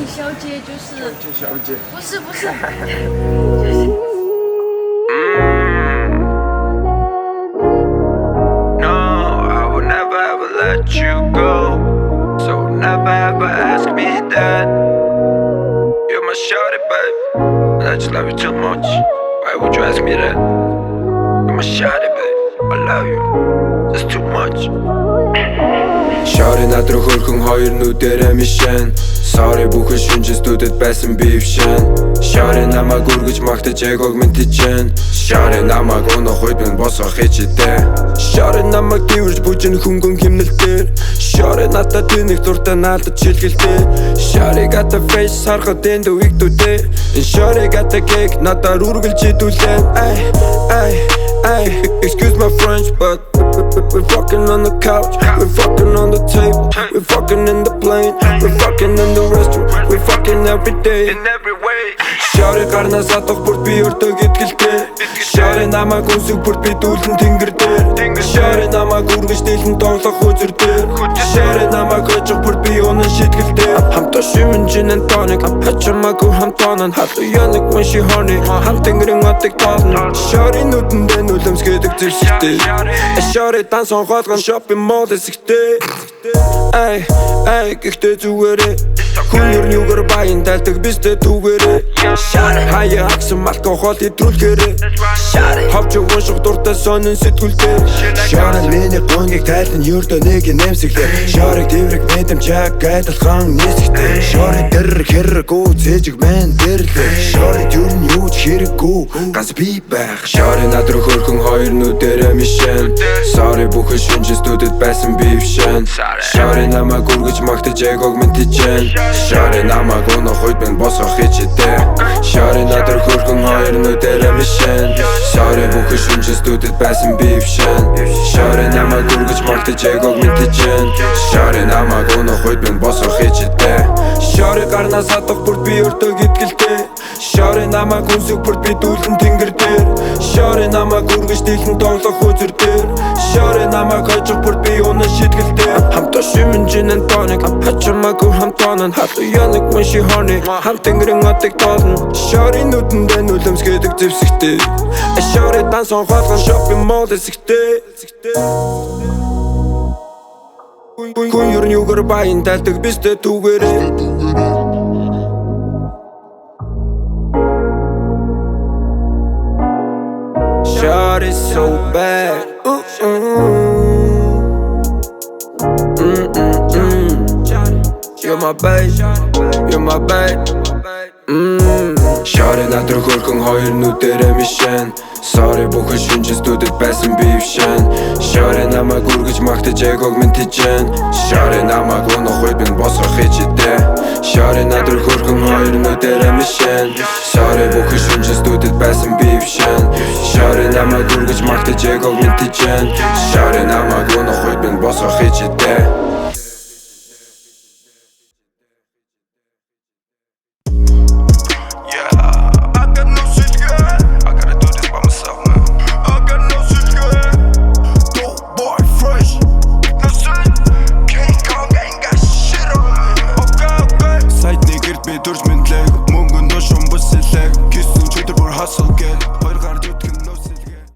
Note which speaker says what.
Speaker 1: 体小姐就是
Speaker 2: 小姐，
Speaker 1: 不是就是。
Speaker 3: No, I will never ever let you go. So never ever ask me that. You're my shorty, babe. I just love you too much. Why would you ask me that? You're my shorty, babe. I love you. That's too much.
Speaker 2: Shorty надруу хөрхөн хоёр нүдэрэ мишэн. Sorry бүхэн шинжэстүүдэд байсан би өвшэн. Shorty намайг үргэж магтаж эгог мэдчихэн. Shorty намайг өнөх үед минь босгох хичээдэ. Shorty намайг дивэрж бүжин хөнгөн химнэлдэр. Shorty надад тэнэг зуртаа наалдаж шилгэлдэ. Shorty got the face харахад энд үгдүүдэ. Shorty got the cake надад үргэлж идүүлэн. Ay, excuse my French, but we're fucking on the couch, we're fucking on the table, we're fucking in the plane, we're fucking in the restaurant, we're fucking every day.
Speaker 3: In every way.
Speaker 2: Shorty гарнаас атах бүрд би өртөө гитгэлтэй. Shorty намайг үнсэг бүрд би дүүлэн тэнгэр дээр. Shorty намайг үргэж дэлэн тоглох үзэр дээр. Shorty намайг хожих бүрд би унан шитгэлтэй. Хамтаа шимэнжинэн тоник хачмаагүй хамтаанан хатуу янаг when she horny. Хамт тэнгэрэн атыг тоолно. Shorty нүдэндээ нүлэмсгэдэг зэвсэгтэй. Shorty дансан хоолгон shopping mall эсэгтэй. Ay, гэхдээ зүгээрээ хүн ер нь юугаар баян тайлдаг бистэй түгээрээ. Хаяа агсан алкохол идрүүлгээрээ. Хавч уушх дуртай сонин сэтгүүлдээ. Shorty миний гонгийг тайлан ердөө нэг нэмсэглээ. Shorty дэврэг мэдэмжээг гайдалхан нисгтэй. Shorty тэр хэрэггүй цэжиг мэн дэрлээ. Shorty ер нь юу ч хэрэггүй ганц би байх. Shorty надруу хөрхөн хоёр нүдэрэ мишэн. Sorry бүхэн шинжэстүүдэд байсан би өвшэн. Shorty намайг үргэж магтаж эгог мэдчихэн. Shorty намайг өнөх үед минь босгох хичээдэ. Shorty надруу хөрхөн хоёр нүдэрэ мишэн. Sorry бүхэн шинжэстүүдэд байсан би өвшэн. Shorty намайг үргэж магтаж эгог мэдчихэн. Shorty намайг өнөх үед минь босгох хичээдэ. Shorty гарнаас атах бүрд би өртөө гитгэлтэй. Shorty намайг үнсэг бүрд би дүүлэн тэнгэр дээр. Shorty намайг үргэж дэлэн тоглох үзэр дээр. Shorty намайг хожих бүрд би унан шитгэлтэй. Хамтаа шимэнжинэн тоник хачмаагүй хамтаанан хатуу янаг when she horny. Хамт тэнгэрэн атыг тоолно. Shorty нүдэндээ нүлэмсгэдэг зэвсэгтэй. Shorty дансан хоолгон shopping mall эсэгтэй. Хүн ер нь юугаар баян тайлдаг бистэй түгээрээ. Shorty so bad. You're my babe, you're my babe. Shorty надруу хөрхөн хоёр нүдэрэ мишэн. Sorry бүхэн шинжэстүүдэд байсан би өвшэн. Shorty намайг үргэж магтаж эгог мэдчихэн. Shorty намайг өнөх үед минь босгох хичээдэ. Shorty надруу хөрхөн хоёр нүдэрэ мишэн. Sorry бүхэн шинжэстүүдэд байсан би өвшэн. Shorty намайг үргэж магтаж эгог мэдчихэн. Shorty намайг